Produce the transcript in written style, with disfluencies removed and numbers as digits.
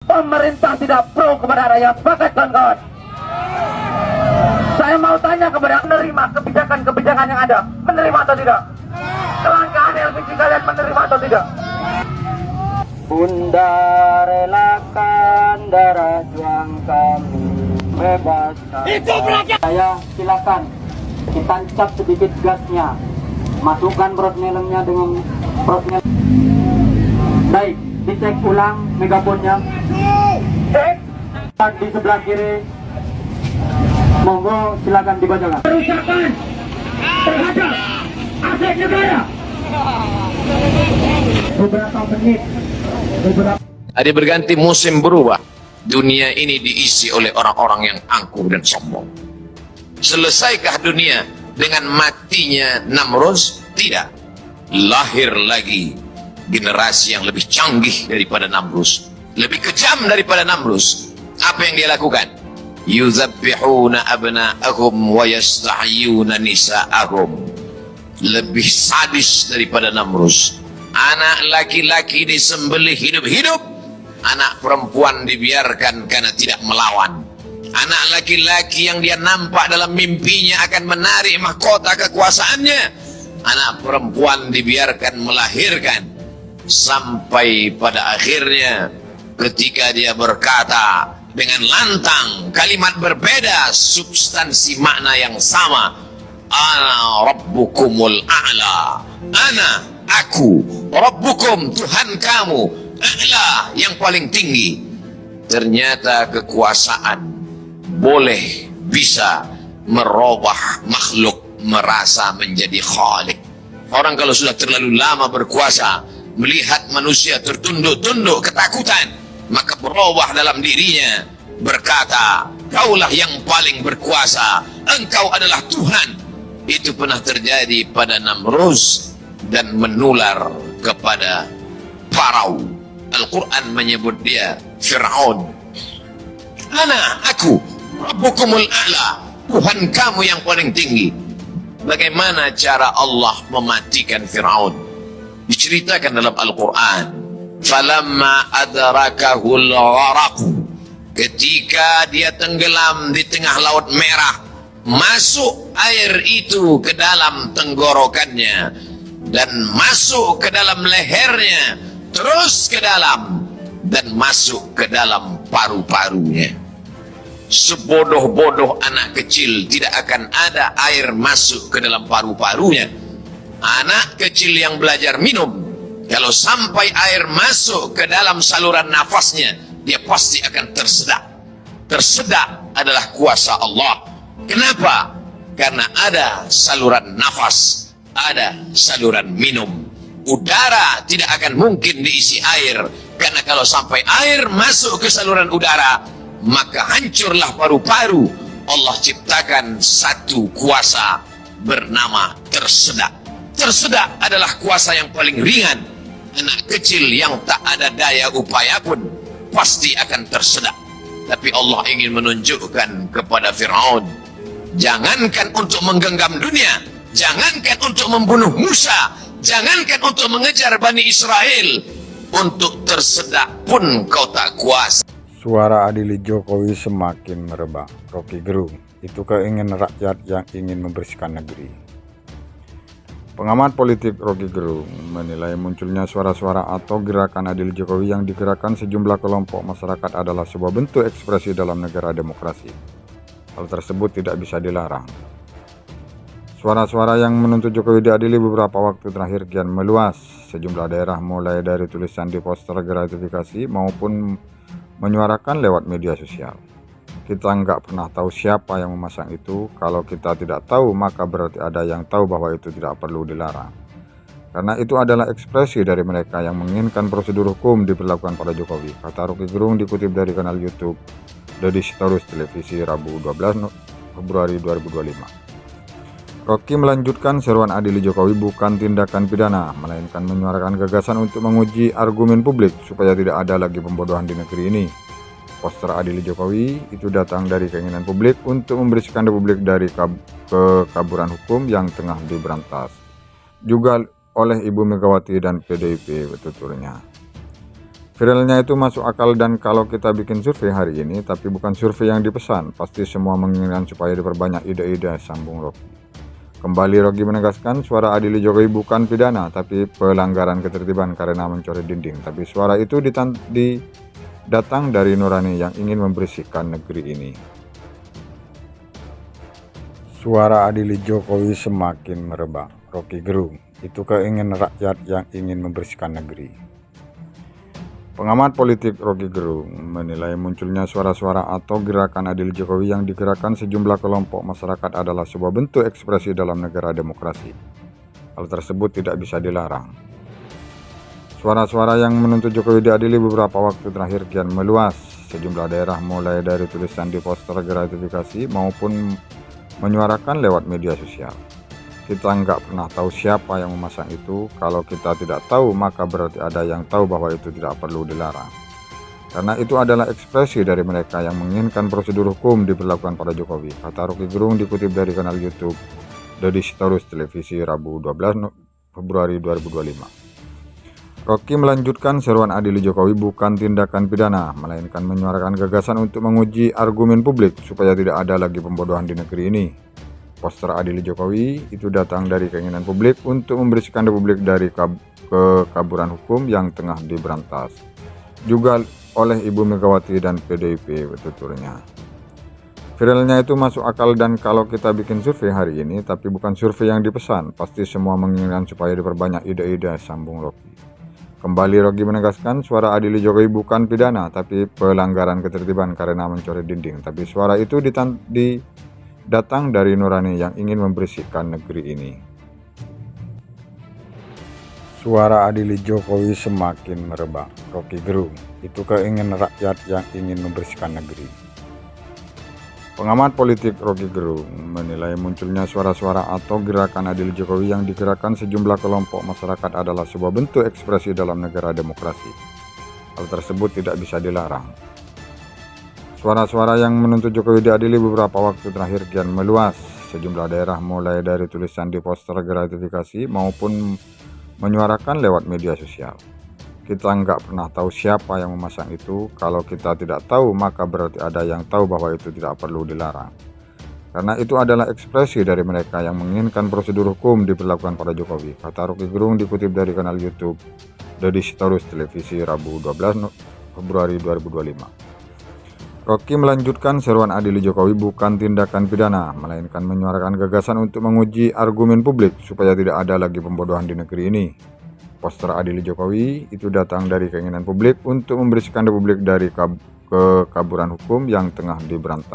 Pemerintah tidak pro kepada rakyat. Sepakat kawan-kawan? Saya mau tanya kepada menerima kebijakan-kebijakan yang ada. Menerima atau tidak? Kelangkaan LPG kalian menerima atau tidak? Bunda relakan darah juang kami bebaskan. Itu rakyat. Saya silakan ditancap sedikit gasnya. Masukkan brosmelengnya dengan brosmel. Baik, dicek ulang megafonnya. Cek. Di sebelah kiri. Monggo silakan dibacakan. Perusakan terhadap aset negara. Beberapa menit. Ada berganti musim berubah. Dunia ini diisi oleh orang-orang yang angkuh dan sombong. Selesaikah dunia dengan matinya Namrus? Tidak. Lahir lagi generasi yang lebih canggih daripada Namrus, lebih kejam daripada Namrus. Apa yang dia lakukan? Yuzabbihuna abna'ahum wa yastahyuna nisa'ahum. Lebih sadis daripada Namrus. Anak laki-laki disembelih hidup-hidup, anak perempuan dibiarkan karena tidak melawan. Anak laki-laki yang dia nampak dalam mimpinya akan menarik mahkota kekuasaannya, anak perempuan dibiarkan melahirkan. Sampai pada akhirnya ketika dia berkata dengan lantang, kalimat berbeda, substansi makna yang sama. Ana rabbukumul a'la. Ana, aku, rabbukum, Tuhan kamu, a'la, yang paling tinggi. Ternyata kekuasaan boleh bisa merubah makhluk merasa menjadi khalik. Orang kalau sudah terlalu lama berkuasa, melihat manusia tertunduk-tunduk ketakutan, maka berubah dalam dirinya, berkata, kaulah yang paling berkuasa, engkau adalah Tuhan. Itu pernah terjadi pada Namrus dan menular kepada Farao. Al-Quran menyebut dia Fir'aun. Ana, aku, Rabbukumul a'la, Tuhan kamu yang paling tinggi. Bagaimana cara Allah mematikan Fir'aun? Diceritakan dalam Al-Quran. Falamma adrakahul gharaqu, ketika dia tenggelam di tengah laut merah, masuk air itu ke dalam tenggorokannya dan masuk ke dalam lehernya, terus ke dalam dan masuk ke dalam paru-parunya. Sebodoh-bodoh anak kecil tidak akan ada air masuk ke dalam paru-parunya. Anak kecil yang belajar minum, kalau sampai air masuk ke dalam saluran nafasnya, dia pasti akan tersedak. Tersedak adalah kuasa Allah. Kenapa? Karena ada saluran nafas, ada saluran minum. Udara tidak akan mungkin diisi air, karena kalau sampai air masuk ke saluran udara, maka hancurlah paru-paru. Allah ciptakan satu kuasa bernama tersedak. Tersedak adalah kuasa yang paling ringan. Anak kecil yang tak ada daya upaya pun pasti akan tersedak. Tapi Allah ingin menunjukkan kepada Fir'aun, jangankan untuk menggenggam dunia, jangankan untuk membunuh Musa, jangankan untuk mengejar Bani Israel, untuk tersedak pun kau tak kuasa. Suara adili Jokowi semakin merebak. Rocky Gerung, itu keinginan rakyat yang ingin membersihkan negeri. Pengamat politik Rocky Gerung menilai munculnya suara-suara atau gerakan adil Jokowi yang digerakkan sejumlah kelompok masyarakat adalah sebuah bentuk ekspresi dalam negara demokrasi. Hal tersebut tidak bisa dilarang. Suara-suara yang menuntut Jokowi diadili beberapa waktu terakhir kian meluas. Sejumlah daerah mulai dari tulisan di poster gratifikasi maupun menyuarakan lewat media sosial. Kita nggak pernah tahu siapa yang memasang itu. Kalau kita tidak tahu, maka berarti ada yang tahu bahwa itu tidak perlu dilarang. Karena itu adalah ekspresi dari mereka yang menginginkan prosedur hukum diberlakukan pada Jokowi, kata Rocky Gerung dikutip dari kanal YouTube Deddy Sitorus Televisi Rabu 12 Februari 2025. Rocky melanjutkan, seruan adili Jokowi bukan tindakan pidana, melainkan menyuarakan gagasan untuk menguji argumen publik supaya tidak ada lagi pembodohan di negeri ini. Poster adili Jokowi itu datang dari keinginan publik untuk membersihkan Republik dari kekaburan hukum yang tengah diberantas, juga oleh Ibu Megawati dan PDIP, tuturnya. Viralnya itu masuk akal dan kalau kita bikin survei hari ini, tapi bukan survei yang dipesan, pasti semua menginginkan supaya diperbanyak ide-ide, sambung Rocky. Kembali Rocky menegaskan suara adili Jokowi bukan pidana, tapi pelanggaran ketertiban karena mencoret dinding. Tapi suara itu datang dari nurani yang ingin membersihkan negeri ini. Suara adili Jokowi semakin merebak. Rocky Gerung, itu keinginan rakyat yang ingin membersihkan negeri. Pengamat politik Rocky Gerung menilai munculnya suara-suara atau gerakan adil Jokowi yang digerakkan sejumlah kelompok masyarakat adalah sebuah bentuk ekspresi dalam negara demokrasi. Hal tersebut tidak bisa dilarang. Suara-suara yang menuntut Jokowi diadili beberapa waktu terakhir kian meluas. Sejumlah daerah mulai dari tulisan di poster gratifikasi maupun menyuarakan lewat media sosial. Kita nggak pernah tahu siapa yang memasang itu. Kalau kita tidak tahu, maka berarti ada yang tahu bahwa itu tidak perlu dilarang. Karena itu adalah ekspresi dari mereka yang menginginkan prosedur hukum diberlakukan pada Jokowi, kata Rocky Gerung dikutip dari kanal YouTube Deddy Sitorus Televisi Rabu 12 Februari 2025. Rocky melanjutkan seruan adili Jokowi bukan tindakan pidana, melainkan menyuarakan gagasan untuk menguji argumen publik supaya tidak ada lagi pembodohan di negeri ini. Poster adili Jokowi itu datang dari keinginan publik untuk membersihkan Republik dari kekaburan hukum yang tengah diberantas. Juga oleh Ibu Megawati dan PDIP, tuturnya. Viralnya itu masuk akal dan kalau kita bikin survei hari ini, tapi bukan survei yang dipesan, pasti semua menginginkan supaya diperbanyak ide-ide, sambung Rocky. Kembali Rocky menegaskan suara adili Jokowi bukan pidana, tapi pelanggaran ketertiban karena mencoret dinding. Tapi suara itu datang dari nurani yang ingin membersihkan negeri ini. Suara adili Jokowi semakin merebak. Rocky Gerung, itu keinginan rakyat yang ingin membersihkan negeri. Pengamat politik Rocky Gerung menilai munculnya suara-suara atau gerakan adili Jokowi yang digerakkan sejumlah kelompok masyarakat adalah sebuah bentuk ekspresi dalam negara demokrasi. Hal tersebut tidak bisa dilarang. Suara-suara yang menuntut Jokowi diadili beberapa waktu terakhir kian meluas. Sejumlah daerah mulai dari tulisan di poster gratifikasi maupun menyuarakan lewat media sosial. Kita nggak pernah tahu siapa yang memasang itu. Kalau kita tidak tahu, maka berarti ada yang tahu bahwa itu tidak perlu dilarang. Karena itu adalah ekspresi dari mereka yang menginginkan prosedur hukum diberlakukan pada Jokowi, kata Rocky Gerung dikutip dari kanal YouTube Deddy Sitorus Televisi Rabu 12 Februari 2025. Rocky melanjutkan seruan adili Jokowi bukan tindakan pidana, melainkan menyuarakan gagasan untuk menguji argumen publik supaya tidak ada lagi pembodohan di negeri ini. Poster adili Jokowi itu datang dari keinginan publik untuk membersihkan Republik dari kekaburan hukum yang tengah diberantas.